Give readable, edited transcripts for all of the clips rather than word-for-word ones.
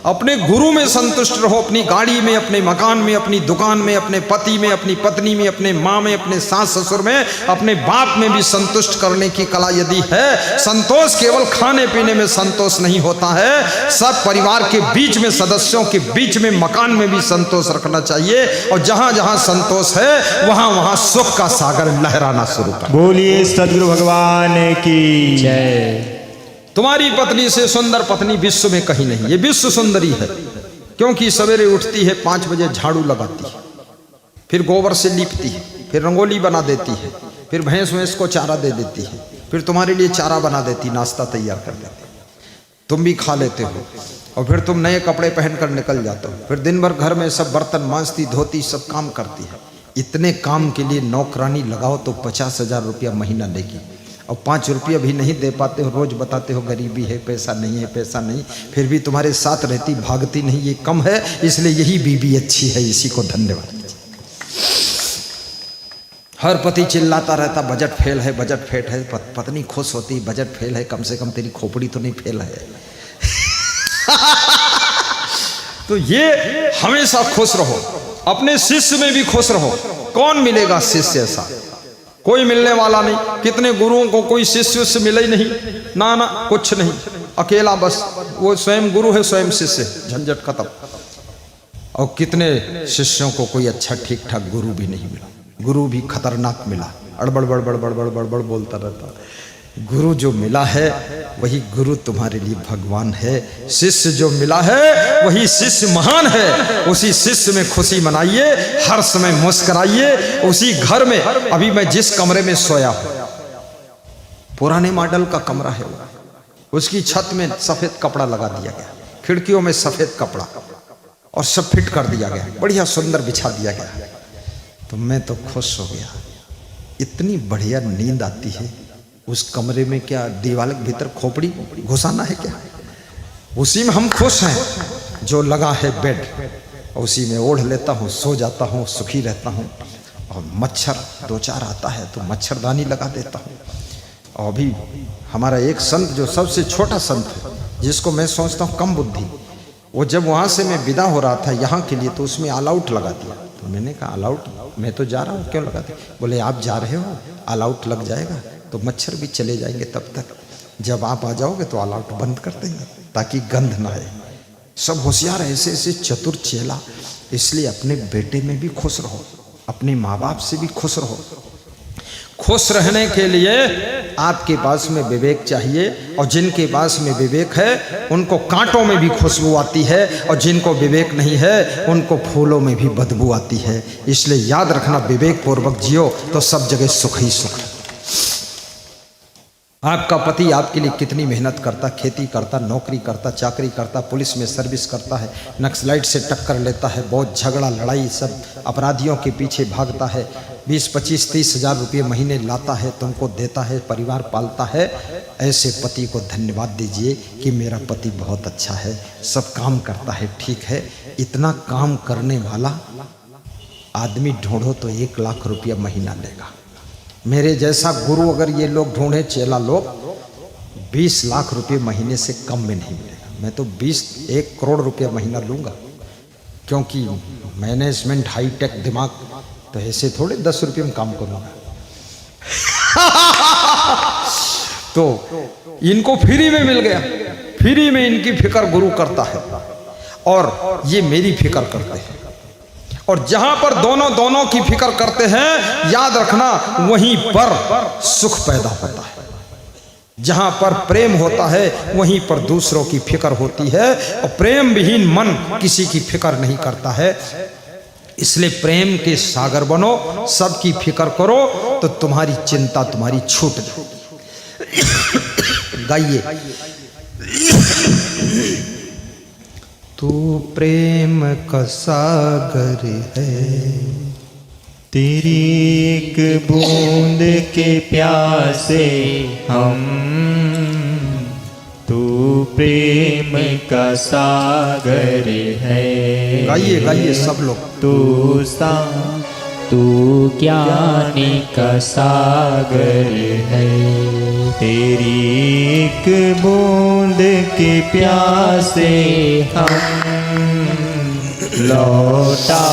अपने गुरु में संतुष्ट रहो, अपनी गाड़ी में, अपने मकान में, अपनी दुकान में, अपने पति में, अपनी पत्नी में, अपने माँ में, अपने सास ससुर में, अपने बाप में भी संतुष्ट करने की कला यदि है। संतोष केवल खाने पीने में संतोष नहीं होता है, सब परिवार के बीच में, सदस्यों के बीच में, मकान में भी संतोष रखना चाहिए। और जहां जहां संतोष है वहां वहां सुख का सागर लहराना शुरू कर। बोलिए सद्गुरु भगवान की जय। तुम्हारी पत्नी से सुंदर पत्नी विश्व में कहीं नहीं, ये विश्व सुंदरी है, क्योंकि सवेरे उठती है 5 बजे, झाड़ू लगाती है, फिर गोबर से लीपती है, फिर रंगोली बना देती है, फिर भैंस भैंस को चारा दे देती है, फिर तुम्हारे लिए चारा बना देती, नाश्ता तैयार कर देती, तुम भी खा लेते हो, और फिर तुम नए कपड़े पहनकर निकल जाते हो, फिर दिन भर घर में सब बर्तन मांजती, धोती, सब काम करती है। इतने काम के लिए नौकरानी लगाओ तो 50,000 रुपया महीना देगी, और 5 रुपया भी नहीं दे पाते हो, रोज बताते हो गरीबी है, पैसा नहीं है, पैसा नहीं, फिर भी तुम्हारे साथ रहती, भागती नहीं, ये कम है, इसलिए यही बीबी अच्छी है, इसी को धन्यवाद। हर पति चिल्लाता रहता बजट फेल है, बजट फेल है, पत्नी खुश होती बजट फेल है, कम से कम तेरी खोपड़ी तो नहीं फेल है। तो ये हमेशा खुश रहो, अपने शिष्य में भी खुश रहो। कौन मिलेगा शिष्य ऐसा? कोई मिलने वाला नहीं। कितने गुरुओं को कोई शिष्य से मिले ही नहीं, ना ना कुछ नहीं, अकेला बस वो स्वयं गुरु है, स्वयं शिष्य, झंझट खत्म। और कितने शिष्यों को कोई अच्छा ठीक ठाक गुरु भी नहीं मिला, गुरु भी खतरनाक मिला, अड़बड़ बड़बड़ बड़बड़ बड़बड़ बोलता रहता। गुरु जो मिला है वही गुरु तुम्हारे लिए भगवान है। शिष्य जो मिला है वही शिष्य महान है। उसी शिष्य में खुशी मनाइए, हर समय मुस्कुराइए। उसी घर में, अभी मैं जिस कमरे में सोया हूं, पुराने मॉडल का कमरा है वो, उसकी छत में सफेद कपड़ा लगा दिया गया, खिड़कियों में सफेद कपड़ा, और सब फिट कर दिया गया, बढ़िया सुंदर बिछा दिया गया। तो मैं तो खुश हो गया, इतनी बढ़िया नींद आती है उस कमरे में। क्या दीवार के भीतर खोपड़ी घुसाना है क्या? उसी में हम खुश हैं जो लगा है बेड, उसी में ओढ़ लेता हूँ, सो जाता हूँ, सुखी रहता हूँ। और मच्छर 2-4 आता है तो मच्छरदानी लगा देता हूँ। और अभी हमारा एक संत जो सबसे छोटा संत है, जिसको मैं सोचता हूँ कम बुद्धि, वो जब वहाँ से मैं विदा हो रहा था यहाँ के लिए, तो उसमें ऑल आउट लगा दिया। तो मैंने कहा ऑल आउट, मैं तो जा रहा हूँ, क्यों लगा दिया? बोले आप जा रहे हो, ऑल आउट लग जाएगा तो मच्छर भी चले जाएंगे, तब तक जब आप आ जाओगे तो ऑल आउट बंद कर देंगे ताकि गंध ना आए। सब होशियार, ऐसे ऐसे चतुर चेला। इसलिए अपने बेटे में भी खुश रहो, अपने माँ बाप से भी खुश रहो। खुश रहने के लिए आपके पास में विवेक चाहिए, और जिनके पास में विवेक है उनको कांटों में भी खुशबू आती है, और जिनको विवेक नहीं है उनको फूलों में भी बदबू आती है। इसलिए याद रखना, विवेक पूर्वक जियो तो सब जगह सुख ही सुख है। आपका पति आपके लिए कितनी मेहनत करता, खेती करता, नौकरी करता, चाकरी करता, पुलिस में सर्विस करता है, नक्सलाइट से टक्कर लेता है, बहुत झगड़ा लड़ाई, सब अपराधियों के पीछे भागता है, 20-25-30 हज़ार रुपये महीने लाता है, तुमको देता है, परिवार पालता है। ऐसे पति को धन्यवाद दीजिए कि मेरा पति बहुत अच्छा है, सब काम करता है। ठीक है, इतना काम करने वाला आदमी ढूंढो तो 1 लाख रुपया महीना लेगा। मेरे जैसा गुरु अगर ये लोग ढूंढे, चेला लोग, 20 लाख रुपये महीने से कम में नहीं मिलेगा। मैं तो 1 करोड़ रुपया महीना लूँगा, क्योंकि मैनेजमेंट हाईटेक दिमाग, तो ऐसे थोड़े 10 रुपये में काम करूँगा। तो इनको फ्री में मिल गया, फ्री में इनकी फिक्र गुरु करता है, और ये मेरी फिक्र करते हैं। और जहां पर दोनों की फिक्र करते हैं, याद रखना वहीं पर सुख पैदा होता है। जहां पर प्रेम होता है वहीं पर दूसरों की फिक्र होती है, और प्रेम विहीन मन किसी की फिक्र नहीं करता है। इसलिए प्रेम के सागर बनो, सबकी फिक्र करो तो तुम्हारी चिंता तुम्हारी छूट जाएगी। गाइए। तू प्रेम का सागर है, तेरी एक बूंद के प्यासे हम, तू प्रेम का सागर है। गाइए गाइए सब लोग। तू ज्ञान का सागर है। तेरी एक बूंद की प्यासे हम लौटा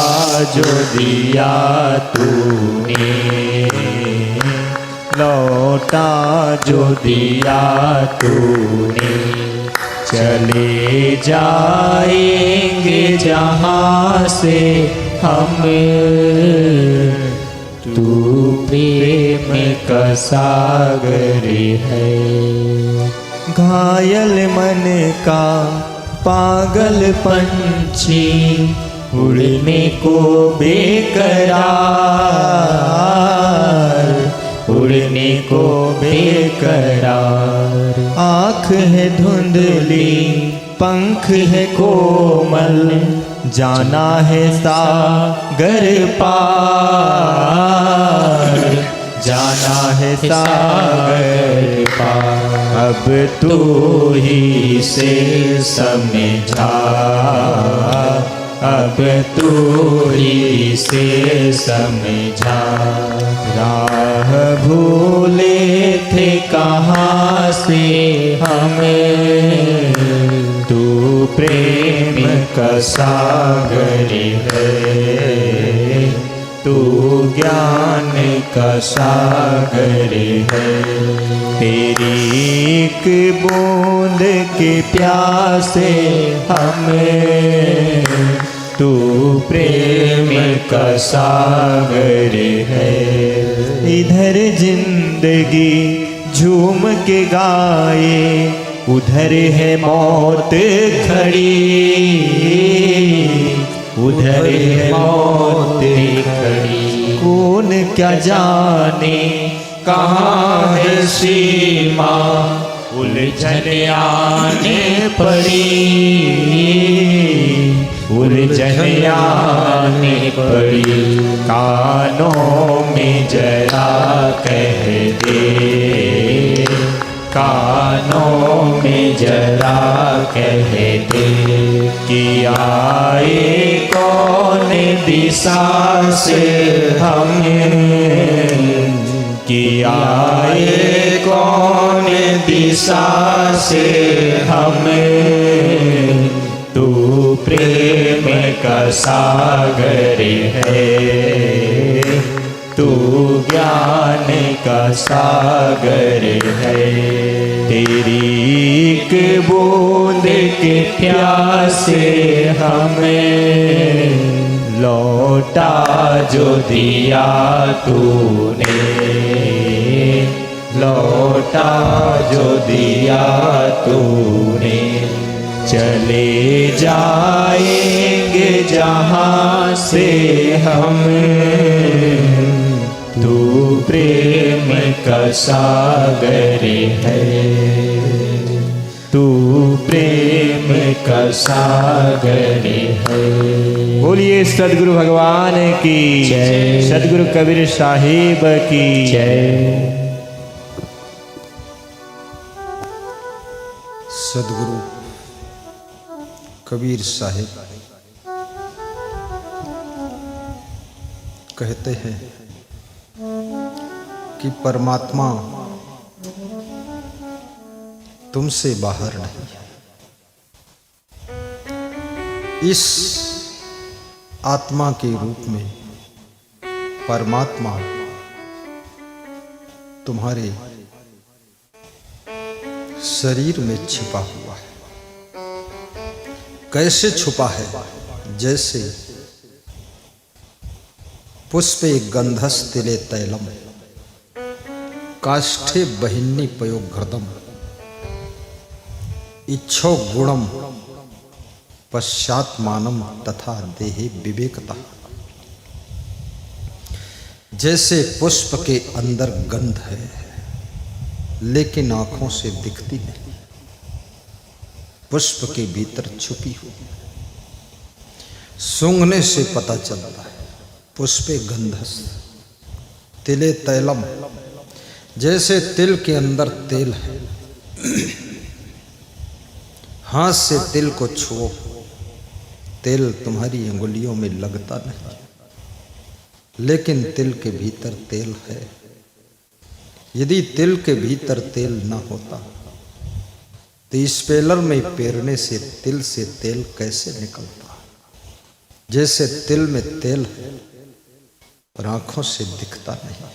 जो दिया तूने, लौटा जो दिया तूने। चले जाएंगे जहाँ से हम, तू प्रेम का सागर है। घायल मन का पागल पंछी उड़ने को बेकरार, उड़ने को बेकरार। आँख है धुंधली पंख है कोमल, जाना है सागर पार, जाना है सागर पार। अब तू ही से समझा, अब तू ही से समझा। राह भूले थे कहाँ से हमें, तू प्रेम का सागर है, तू ज्ञान का सागर है। तेरी एक बूंद के प्यासे हमें, तू प्रेम का सागर है। इधर जिंदगी झूम के गाए, उधर है मौत खड़ी, उधर है मौत खड़ी। कौन क्या जाने कहाँ है सीमा, उलझन आने पड़ी, उलझन आने पड़ी। कानों में जरा कह दे, कानों में जरा कह दे कि आए कौन दिशा से हमें, कि आए कौन दिशा से हमें। तू प्रेम का सागर है, तू ज्ञान का सागर है। तेरी एक बूंद के प्यासे हमें, लौटा जो दिया तूने, लौटा जो दिया तूने। चले जाएंगे जहाँ से हम, तू प्रेम का सागर है, तू प्रेम का सागर है। बोलिए सदगुरु भगवान की जय, सदगुरु कबीर साहिब की जय। सदगुरु कबीर साहिब कहते हैं कि परमात्मा तुमसे बाहर नहीं है। इस आत्मा के रूप में परमात्मा तुम्हारे शरीर में छिपा हुआ है। कैसे छुपा है? जैसे पुष्पे गंधस्तिले तैलम काष्ठे बहिन्नी पयोघृतम इच्छो गुणम पश्चात्मानम तथा देहे विवेकता। जैसे पुष्प के अंदर गंध है लेकिन आंखों से दिखती नहीं, पुष्प के भीतर छुपी हुई, सूंघने से पता चलता है। पुष्पे गंधस तिले तैलम, जैसे तिल के अंदर तेल है, हाथ से तिल को छुओ, तेल तुम्हारी अंगुलियों में लगता नहीं, लेकिन तिल के भीतर तेल है। यदि तिल के भीतर तेल न होता तो स्पेलर में पेरने से तिल से तेल कैसे निकलता? जैसे तिल में तेल है पर आंखों से दिखता नहीं,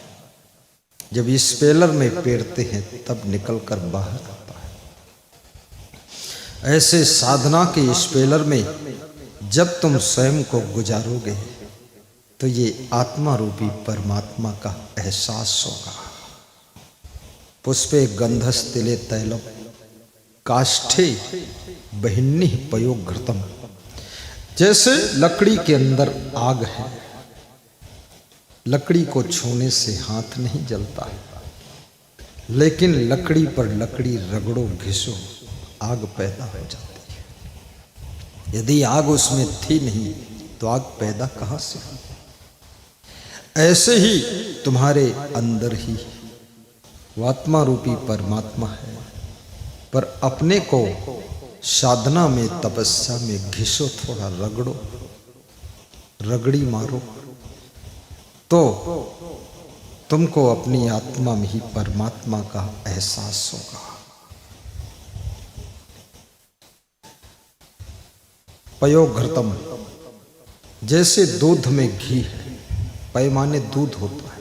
जब स्पेलर में पेरते हैं तब निकलकर बाहर आता है। ऐसे साधना के स्पेलर में जब तुम स्वयं को गुजारोगे तो ये आत्मा रूपी परमात्मा का एहसास होगा। पुष्पे गंधस्तिले तैलम काष्ठे बहिन्नी पयोघृतम। जैसे लकड़ी के अंदर आग है, लकड़ी को छूने से हाथ नहीं जलता है, लेकिन लकड़ी पर लकड़ी रगड़ो घिसो आग पैदा हो जाती है। यदि आग उसमें थी नहीं तो आग पैदा कहाँ से हुई? ऐसे ही तुम्हारे अंदर ही वो आत्मा रूपी परमात्मा है, पर अपने को साधना में तपस्या में घिसो, थोड़ा रगड़ो, रगड़ी मारो तो तुमको अपनी आत्मा में ही परमात्मा का एहसास होगा। पयोघृतम, जैसे दूध में घी है, पैमाने दूध होता है,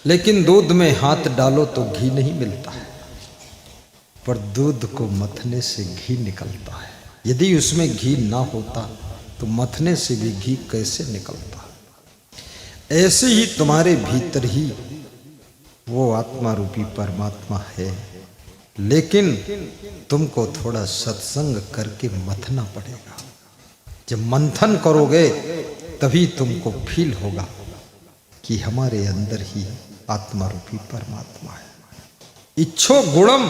लेकिन दूध में हाथ डालो तो घी नहीं मिलता है, पर दूध को मथने से घी निकलता है। यदि उसमें घी ना होता तो मथने से भी घी कैसे निकलता? ऐसे ही तुम्हारे भीतर ही वो आत्मा रूपी परमात्मा है, लेकिन तुमको थोड़ा सत्संग करके मथना पड़ेगा। जब मंथन करोगे तभी तुमको फील होगा कि हमारे अंदर ही आत्मा रूपी परमात्मा है। इच्छो गुणम,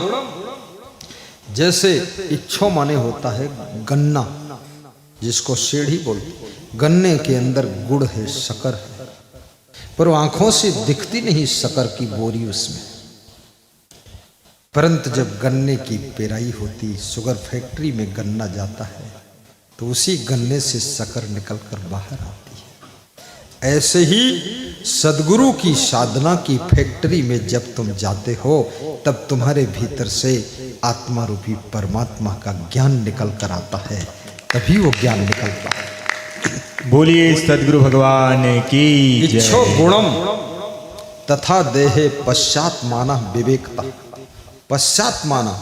जैसे इच्छो माने होता है गन्ना, जिसको सेढ़ी बोलते, गन्ने के अंदर गुड़ है, शक्कर है, पर आंखों से दिखती नहीं शक्कर की बोरी उसमें, परंतु जब गन्ने की पेराई होती, शुगर फैक्ट्री में गन्ना जाता है तो उसी गन्ने से शक्कर निकलकर बाहर आती है। ऐसे ही सद्गुरु की साधना की फैक्ट्री में जब तुम जाते हो तब तुम्हारे भीतर से आत्मा रूपी परमात्मा का ज्ञान निकल कर आता है, तभी वो ज्ञान निकलता है। बोलिए सद्गुरु भगवान की जय। इच्छो गुणम तथा देहे पश्चात माना विवेकता। पश्चात माना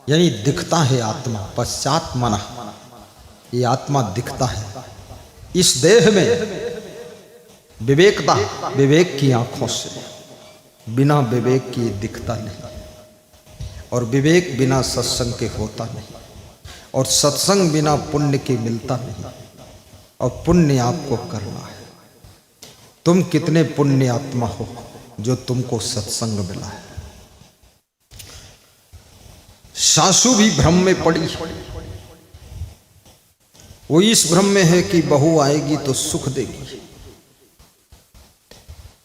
यानी दिखता है आत्मा, पश्चात माना ये आत्मा दिखता है। इस देह में विवेकता, विवेक की आंखों से, बिना विवेक के दिखता नहीं, और विवेक बिना सत्संग के होता नहीं, और सत्संग बिना पुण्य के मिलता नहीं, और पुण्य आपको करना है। तुम कितने पुण्य आत्मा हो जो तुमको सत्संग मिला है। सासू भी भ्रम में पड़ी, वो इस भ्रम में है कि बहू आएगी तो सुख देगी।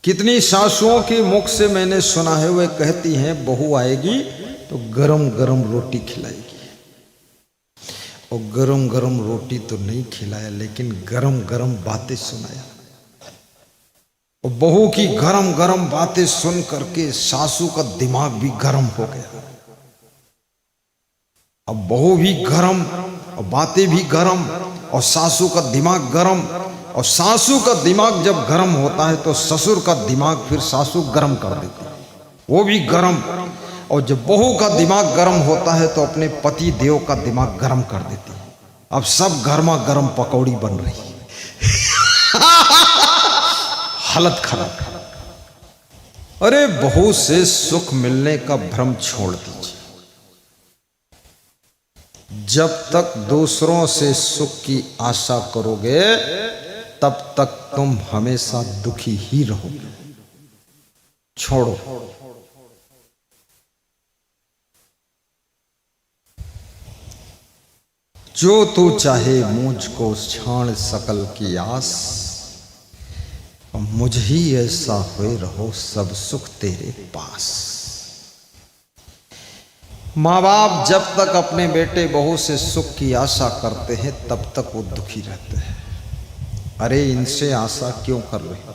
कितनी सासुओं के मुख से मैंने सुना है, वे कहती हैं बहू आएगी तो गरम गरम रोटी खिलाएगी, और गरम गरम रोटी तो नहीं खिलाया लेकिन गरम गरम बातें सुनाया। और बहू की गरम गरम बातें सुन करके सासू का दिमाग भी गरम हो गया। अब बहू भी गरम और बातें भी गरम और सासू का दिमाग गरम, और सासू का दिमाग जब गरम होता है तो ससुर का दिमाग फिर सासू गरम कर देती है, वो भी गरम। और जब बहू का दिमाग गरम होता है तो अपने पति देव का दिमाग गरम कर देती है। अब सब गर्मा गर्म पकौड़ी बन रही है। हालत खराब। अरे बहू से सुख मिलने का भ्रम छोड़ दीजिए। जब तक दूसरों से सुख की आशा करोगे तब तक तुम हमेशा दुखी ही रहोगे। छोड़ो। जो तू चाहे मुझको छाण सकल की आस, मुझ ही ऐसा हुए रहो सब सुख तेरे पास। माँ बाप जब तक अपने बेटे बहू से सुख की आशा करते हैं तब तक वो दुखी रहते हैं। अरे इनसे आशा क्यों कर रहे हो?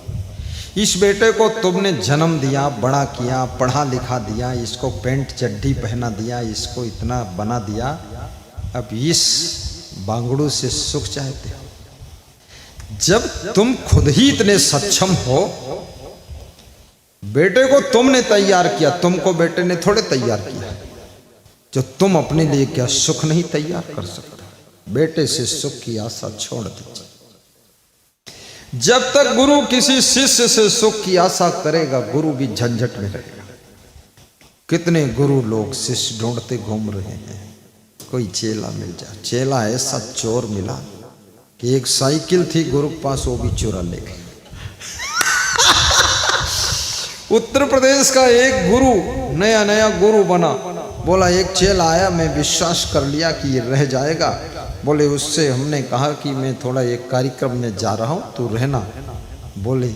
इस बेटे को तुमने जन्म दिया, बड़ा किया, पढ़ा लिखा दिया, इसको पेंट चड्डी पहना दिया, इसको इतना बना दिया, अब इस बांगड़ू से सुख चाहते हो? जब तुम खुद ही इतने सक्षम हो, बेटे को तुमने तैयार किया, तुमको बेटे ने थोड़े तैयार किया। जो तुम अपने लिए क्या सुख नहीं तैयार कर सकते? बेटे से सुख की आशा छोड़ दीजिए। जब तक गुरु किसी शिष्य से सुख की आशा करेगा, गुरु भी झंझट में रहेगा। कितने गुरु लोग शिष्य ढूंढते घूम रहे हैं, कोई चेला मिल जाए। चेला ऐसा चोर मिला कि एक साइकिल थी गुरु के पास, वो भी चुरा ले गए। उत्तर प्रदेश का एक गुरु, नया नया गुरु बना, बोला एक चेला आया, मैं विश्वास कर लिया कि ये रह जाएगा। बोले उससे हमने कहा कि मैं थोड़ा एक कार्यक्रम में जा रहा हूँ, तू रहना। बोले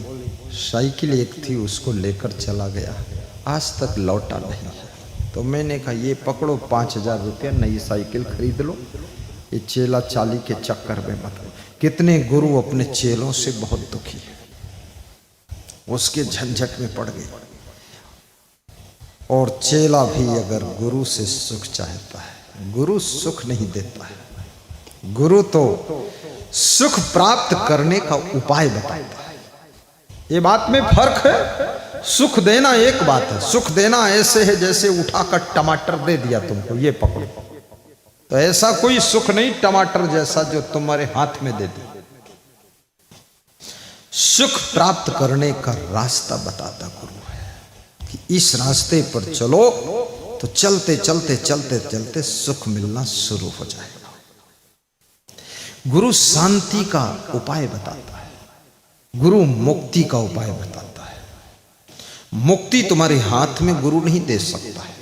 साइकिल एक थी, उसको लेकर चला गया, आज तक लौटा नहीं। तो मैंने कहा ये पकड़ो 5,000 रुपया, नई साइकिल खरीद लो, ये चेला चाली के चक्कर में मत। कितने गुरु अपने चेलों से बहुत दुखी है, उसके झंझट में पड़ गए। और चेला भी अगर गुरु से सुख चाहता है, गुरु सुख नहीं देता है। गुरु तो सुख प्राप्त करने का उपाय बताता है। ये बात में फर्क है। सुख देना एक बात है, सुख देना ऐसे है जैसे उठाकर टमाटर दे दिया तुमको, ये पकड़ो। तो ऐसा कोई सुख नहीं टमाटर जैसा जो तुम्हारे हाथ में दे दे। सुख प्राप्त करने का रास्ता बताता गुरु है कि इस रास्ते पर चलो तो चलते चलते चलते चलते सुख मिलना शुरू हो जाएगा। गुरु शांति का उपाय बताता है, गुरु मुक्ति का उपाय बताता है। मुक्ति तुम्हारे हाथ में गुरु नहीं दे सकता है।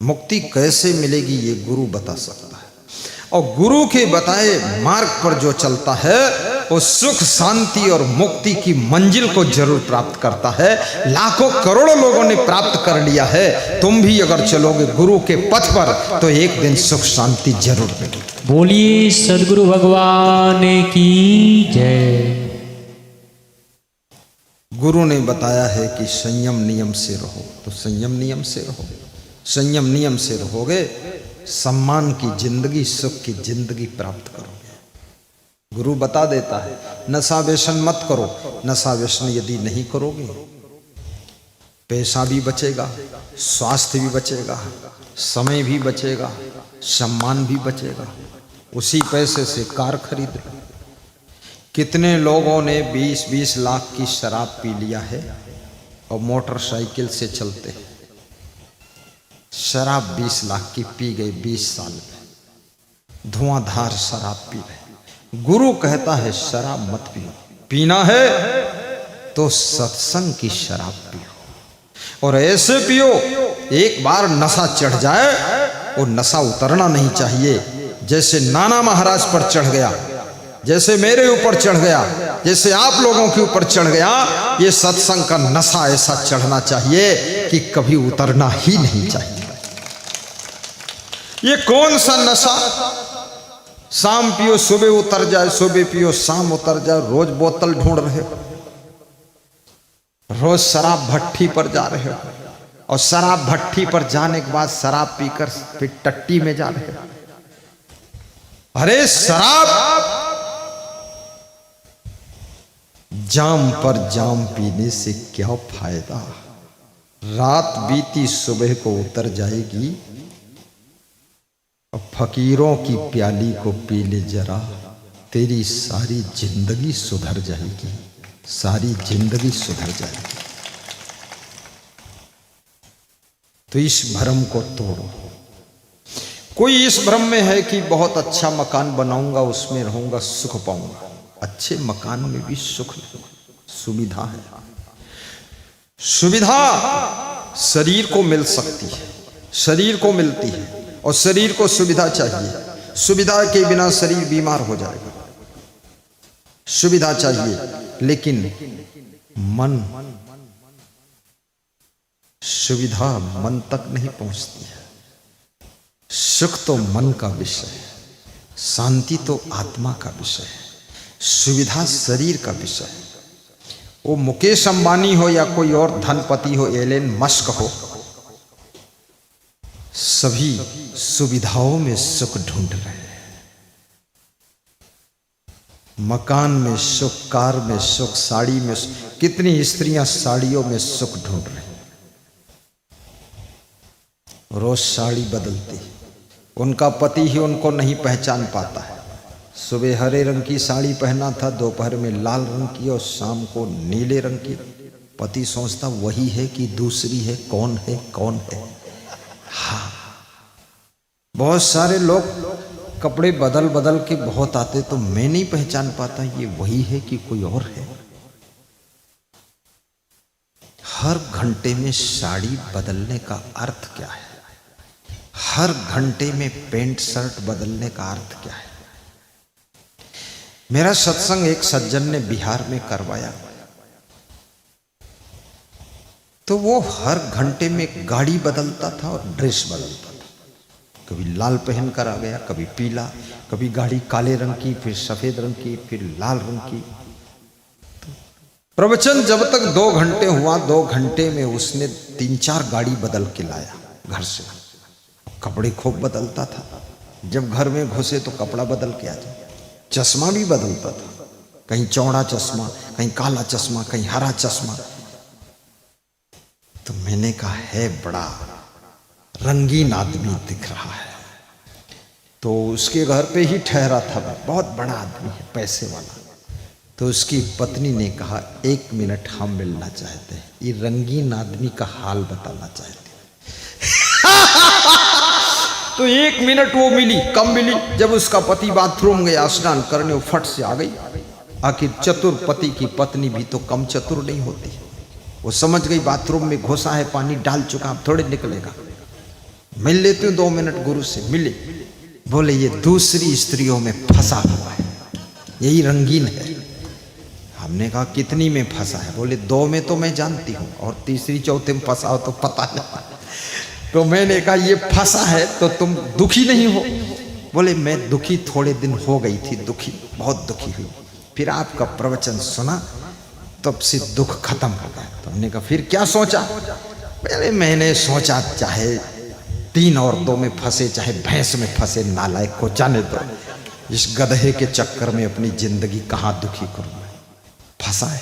मुक्ति कैसे मिलेगी ये गुरु बता सकता है। और गुरु के बताए मार्ग पर जो चलता है वो सुख शांति और मुक्ति की मंजिल को जरूर प्राप्त करता है। लाखों करोड़ों लोगों ने प्राप्त कर लिया है। तुम भी अगर चलोगे गुरु के पथ पर तो एक दिन सुख शांति जरूर मिलेगी। बोलिए सदगुरु भगवान की जय। गुरु ने बताया है कि संयम नियम से रहो, तो संयम नियम से रहो। संयम नियम से रहोगे, सम्मान की जिंदगी, सुख की जिंदगी प्राप्त करोगे। गुरु बता देता है नशा व्यसन मत करो। नशा व्यसन यदि नहीं करोगे, पैसा भी बचेगा, स्वास्थ्य भी बचेगा, समय भी बचेगा, सम्मान भी बचेगा। उसी पैसे से कार खरीद लो। कितने लोगों ने 20-20 लाख की शराब पी लिया है और मोटरसाइकिल से चलते हैं। शराब 20 लाख की पी गई 20 साल में, धुआंधार शराब पी रहे। गुरु कहता है शराब मत पियो, पीना है तो सत्संग की शराब पियो। और ऐसे पियो एक बार नशा चढ़ जाए वो नशा उतरना नहीं चाहिए। जैसे नाना महाराज पर चढ़ गया, जैसे मेरे ऊपर चढ़ गया, जैसे आप लोगों के ऊपर चढ़ गया, ये सत्संग का नशा ऐसा चढ़ना चाहिए कि कभी उतरना ही नहीं चाहिए। ये कौन सा नशा? शाम पियो सुबह उतर जाए, सुबह पियो शाम उतर जाए। रोज बोतल ढूंढ रहे हो, रोज शराब भट्टी पर जा रहे हो, और शराब भट्टी पर जाने के बाद शराब पीकर फिर टट्टी में जा रहे हो। अरे शराब जाम पर जाम पीने से क्या फायदा? रात बीती सुबह को उतर जाएगी। अब फकीरों की प्याली को पी ले जरा, तेरी सारी जिंदगी सुधर जाएगी, सारी जिंदगी सुधर जाएगी। तो इस भ्रम को तोड़ो। कोई इस भ्रम में है कि बहुत अच्छा मकान बनाऊंगा, उसमें रहूंगा, सुख पाऊंगा। अच्छे मकान में भी सुख नहीं, सुविधा है। सुविधा शरीर को मिल सकती है, शरीर को मिलती है, और शरीर को सुविधा चाहिए। सुविधा के बिना शरीर बीमार हो जाएगा। सुविधा चाहिए, लेकिन मन, सुविधा मन तक नहीं पहुंचती है। सुख तो मन का विषय है, शांति तो आत्मा का विषय है, सुविधा शरीर का विषय है। वो मुकेश अंबानी हो या कोई और धनपति हो, एलन मस्क हो, सभी सुविधाओं में सुख ढूंढ रहे हैं। मकान में सुख, कार में सुख, साड़ी में सुख। कितनी स्त्रियां साड़ियों में सुख ढूंढ रही, रोज साड़ी बदलती, उनका पति ही उनको नहीं पहचान पाता है। सुबह हरे रंग की साड़ी पहना था, दोपहर में लाल रंग की और शाम को नीले रंग की। पति सोचता वही है कि दूसरी है, कौन है कौन है। हाँ, बहुत सारे लोग कपड़े बदल बदल के बहुत आते, तो मैं नहीं पहचान पाता ये वही है कि कोई और है। हर घंटे में साड़ी बदलने का अर्थ क्या है? हर घंटे में पैंट शर्ट बदलने का अर्थ क्या है? मेरा सत्संग एक सज्जन ने बिहार में करवाया, तो वो हर घंटे में गाड़ी बदलता था और ड्रेस बदलता था। कभी लाल पहन कर आ गया, कभी पीला, कभी गाड़ी काले रंग की, फिर सफेद रंग की, फिर लाल रंग की। प्रवचन जब तक 2 घंटे हुआ, 2 घंटे में उसने 3-4 गाड़ी बदल के लाया घर से। कपड़े खूब बदलता था, जब घर में घुसे तो कपड़ा बदल के आ जाए। चश्मा भी बदलता था, कहीं चौड़ा चश्मा, कहीं काला चश्मा, कहीं हरा चश्मा। तो मैंने कहा है बड़ा रंगीन आदमी दिख रहा है। तो उसके घर पे ही ठहरा था, बहुत बड़ा आदमी है, पैसे वाला। तो उसकी पत्नी ने कहा 1 मिनट हम मिलना चाहते हैं, ये रंगीन आदमी का हाल बताना चाहते हैं। तो 1 मिनट वो मिली, कम मिली। जब उसका पति बाथरूम गया स्नान करने, वो फट से आ गई। आखिर चतुर पति की पत्नी भी तो कम चतुर नहीं होती। वो समझ गई बाथरूम में घुसा है, पानी डाल चुका, अब थोड़े निकलेगा। मिल लेती हूँ 2 मिनट गुरु से। मिले, बोले ये दूसरी स्त्रियों में फंसा हुआ है, यही रंगीन है। हमने कहा कितनी में फंसा है? बोले 2 में तो मैं जानती हूँ, और तीसरी चौथे में फंसा हो तो पता नहीं। तो मैंने कहा ये फंसा है तो तुम दुखी नहीं हो? बोले मैं दुखी थोड़े दिन हो गई थी, दुखी, बहुत दुखी हुई। फिर आपका प्रवचन सुना, तब से दुख खत्म हो गया। तो हमने कहा फिर क्या सोचा? पहले मैंने सोचा चाहे 3 और 2 में फंसे, चाहे भैंस में फंसे, नालायक को जाने दो। इस गधे के चक्कर में अपनी जिंदगी कहाँ दुखी करूं मैं? फंसा है।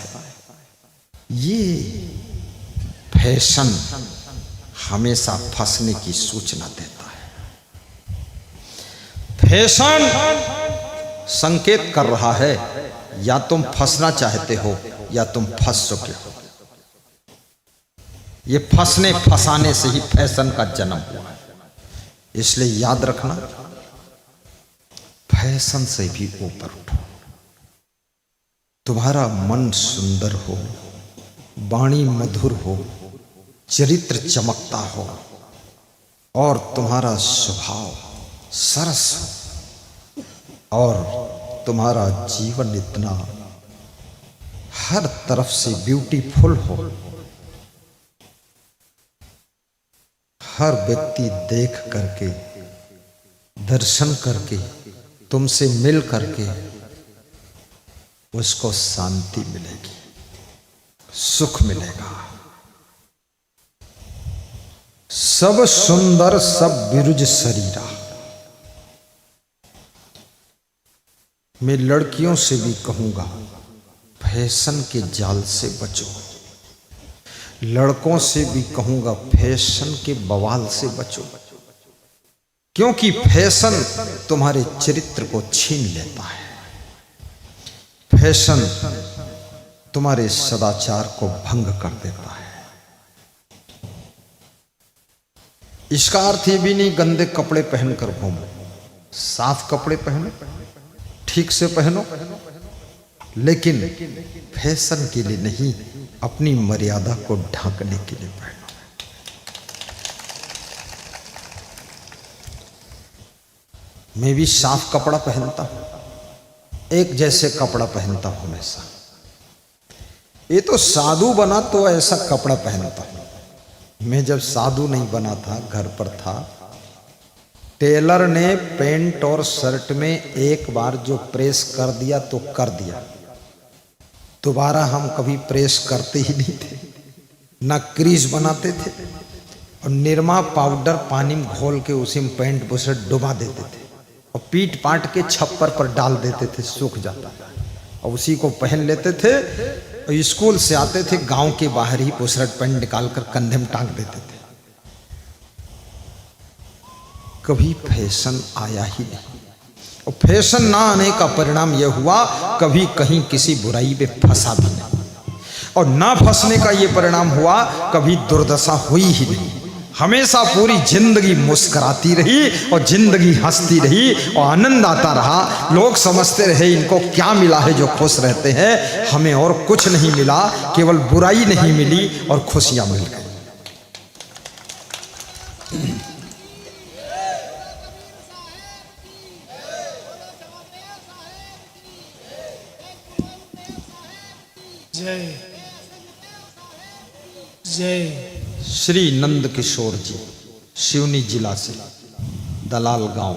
ये फैशन हमेशा फंसने की सूचना देता है। फैशन संकेत कर रहा है या तुम फंसना चाहते हो या तुम फंस चुके हो। ये फंसने फंसाने से ही फैशन का जन्म हुआ है। इसलिए याद रखना, फैशन से भी ऊपर उठो। तुम्हारा मन सुंदर हो, वाणी मधुर हो, चरित्र चमकता हो, और तुम्हारा स्वभाव सरस हो, और तुम्हारा जीवन इतना हर तरफ से ब्यूटीफुल हो, हर व्यक्ति देख करके, दर्शन करके, तुमसे मिल करके उसको शांति मिलेगी, सुख मिलेगा। सब सुंदर सब बिरुज शरीरा। मैं लड़कियों से भी कहूंगा फैशन के जाल से बचो। लड़कों से भी कहूंगा फैशन के बवाल से बचो, क्योंकि फैशन तुम्हारे चरित्र को छीन लेता है। फैशन तुम्हारे सदाचार को भंग कर देता है। इसका अर्थ ये भी नहीं गंदे कपड़े पहनकर घूमो। साफ कपड़े पहनो, ठीक से पहनो, लेकिन फैशन के लिए नहीं, अपनी मर्यादा को ढांकने के लिए पहनो। मैं भी साफ कपड़ा पहनता हूं, एक जैसे कपड़ा पहनता हूं हमेशा। ये तो साधु बना तो ऐसा कपड़ा पहनता हूं। मैं जब साधु नहीं बना था, घर पर था, टेलर ने पैंट और शर्ट में एक बार जो प्रेस कर दिया तो कर दिया, दोबारा हम कभी प्रेस करते ही नहीं थे, ना क्रीज बनाते थे, और निरमा पाउडर पानी में घोल के उसी में पैंट बुशर्ट डुबा देते थे और पीट पाट के छप्पर पर डाल देते थे, सूख जाता था और उसी को पहन लेते थे। और स्कूल से आते थे, गांव के बाहर ही बुशर्ट पैंट निकाल कर कंधे में टांग देते थे। कभी फैशन आया ही नहीं, और फैशन ना आने का परिणाम यह हुआ कभी कहीं किसी बुराई में फंसा भी नहीं, और ना फंसने का यह परिणाम हुआ कभी दुर्दशा हुई ही नहीं। हमेशा पूरी जिंदगी मुस्कुराती रही और जिंदगी हंसती रही और आनंद आता रहा। लोग समझते रहे इनको क्या मिला है जो खुश रहते हैं, हमें और कुछ नहीं मिला, केवल बुराई नहीं मिली और खुशियां मिल गई। जय जय। श्री नंद किशोर जी, सिवनी जिला से, दलाल गांव।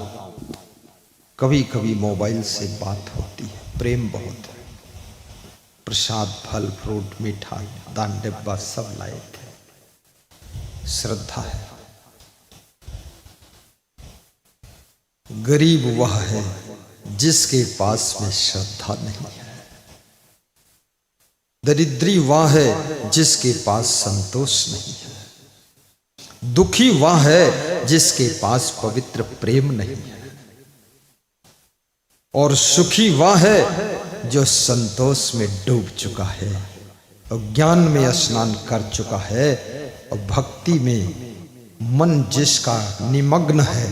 कभी कभी मोबाइल से बात होती है, प्रेम बहुत है। प्रसाद, फल फ्रूट, मिठाई, दान डिब्बा सब लाए थे। श्रद्धा है। गरीब वह है जिसके पास में श्रद्धा नहीं है। दरिद्री वह है जिसके पास संतोष नहीं है। दुखी वह है जिसके पास पवित्र प्रेम नहीं है। और सुखी वह है जो संतोष में डूब चुका है और ज्ञान में स्नान कर चुका है और भक्ति में मन जिसका निमग्न है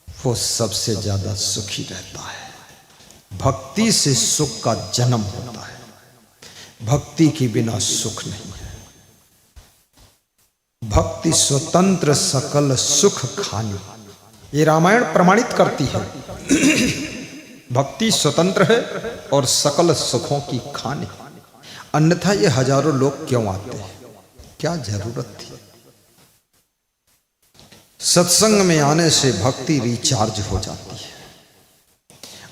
वो सबसे ज्यादा सुखी रहता है। भक्ति से सुख का जन्म होता है, भक्ति के बिना सुख नहीं है। भक्ति स्वतंत्र सकल सुख खानी, ये रामायण प्रमाणित करती है। भक्ति स्वतंत्र है और सकल सुखों की खानी, अन्यथा ये हजारों लोग क्यों आते हैं, क्या जरूरत थी। सत्संग में आने से भक्ति रिचार्ज हो जाती है,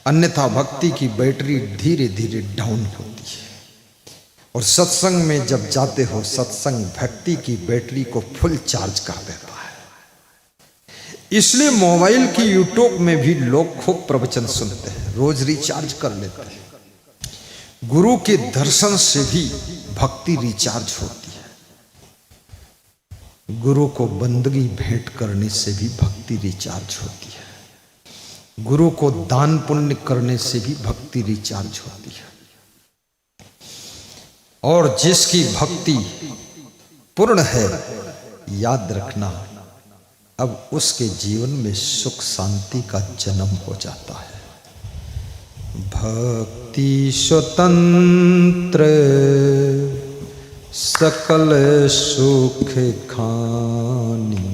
अन्यथा भक्ति की बैटरी धीरे धीरे डाउन होती है। और सत्संग में जब जाते हो, सत्संग भक्ति की बैटरी को फुल चार्ज कर देता है। इसलिए मोबाइल की यूट्यूब में भी लोग खूब प्रवचन सुनते हैं, रोज रिचार्ज कर लेते हैं। गुरु के दर्शन से भी भक्ति रिचार्ज होती है। गुरु को बंदगी भेंट करने से भी भक्ति रिचार्ज होती है। गुरु को दान पुण्य करने से भी भक्ति रिचार्ज होती है। और जिसकी भक्ति पूर्ण है, याद रखना, अब उसके जीवन में सुख शांति का जन्म हो जाता है। भक्ति स्वतंत्र सकल सुख खानी।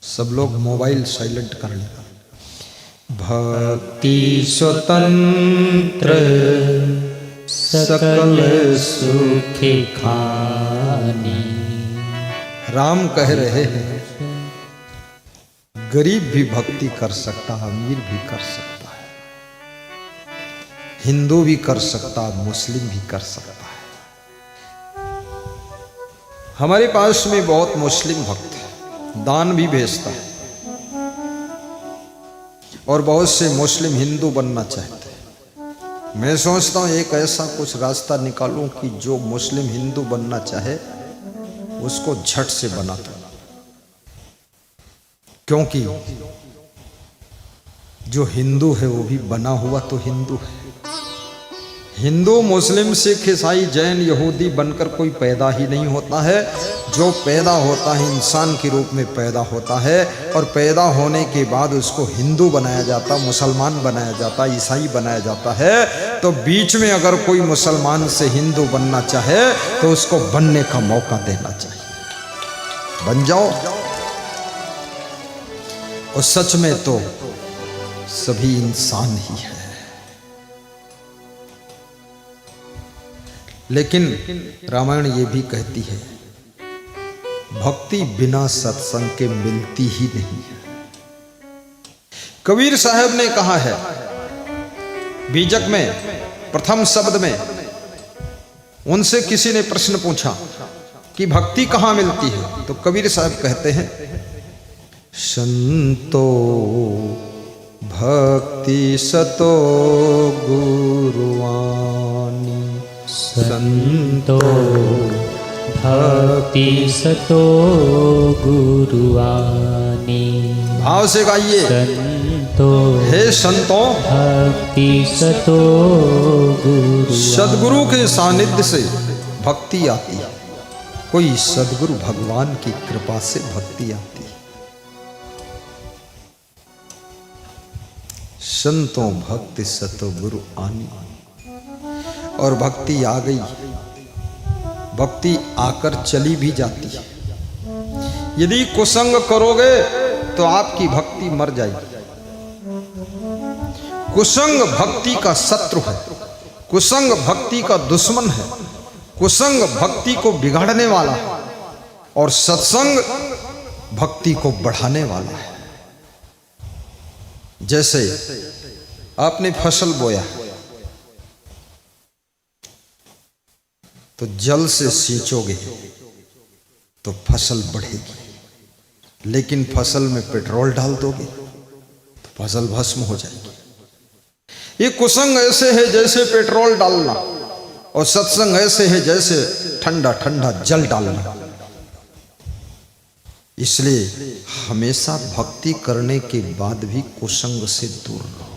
सब लोग मोबाइल साइलेंट कर लेगा। भक्ति स्वतंत्र सकल सुख खानी। राम कह रहे हैं गरीब भी भक्ति कर सकता है, अमीर भी कर सकता है, हिंदू भी कर सकता है, मुस्लिम भी कर सकता है। हमारे पास में बहुत मुस्लिम भक्त है, दान भी भेजता है, और बहुत से मुस्लिम हिंदू बनना चाहते हैं। मैं सोचता हूं एक ऐसा कुछ रास्ता निकालूं कि जो मुस्लिम हिंदू बनना चाहे उसको झट से बना दो, क्योंकि जो हिंदू है वो भी बना हुआ तो हिंदू है। हिंदू, मुस्लिम, सिख, ईसाई, जैन, यहूदी बनकर कोई पैदा ही नहीं होता है। जो पैदा होता है इंसान के रूप में पैदा होता है, और पैदा होने के बाद उसको हिंदू बनाया जाता, मुसलमान बनाया जाता, ईसाई बनाया जाता है। तो बीच में अगर कोई मुसलमान से हिंदू बनना चाहे तो उसको बनने का मौका देना चाहिए। बन जाओ। और सच में तो सभी इंसान ही है, लेकिन रामायण ये भी कहती है भक्ति बिना सत्संग के मिलती ही नहीं है। कबीर साहब ने कहा है बीजक में प्रथम शब्द में उनसे किसी ने प्रश्न पूछा कि भक्ति कहाँ मिलती है, तो कबीर साहब कहते हैं संतो भक्ति सतो गुरुवानी, संतो भक्ति सतो गुरुवानी। भाव से गाइए, संतो हे संतों, भक्ति सतो गुरु। सदगुरु के सानिध्य से भक्ति आती है। कोई सदगुरु भगवान की कृपा से भक्ति आती है। संतों भक्ति सतो गुरु आनी, और भक्ति आ गई, भक्ति आकर चली भी जाती है। यदि कुसंग करोगे तो आपकी भक्ति मर जाएगी। कुसंग भक्ति का शत्रु है, कुसंग भक्ति का दुश्मन है, कुसंग भक्ति को बिगाड़ने वाला है, और सत्संग भक्ति को बढ़ाने वाला है। जैसे आपने फसल बोया तो जल से सींचोगे तो फसल बढ़ेगी, लेकिन फसल में पेट्रोल डाल दोगे तो फसल भस्म हो जाएगी। ये कुसंग ऐसे है जैसे पेट्रोल डालना, और सत्संग ऐसे है जैसे ठंडा ठंडा जल डालना। इसलिए हमेशा भक्ति करने के बाद भी कुसंग से दूर रहो।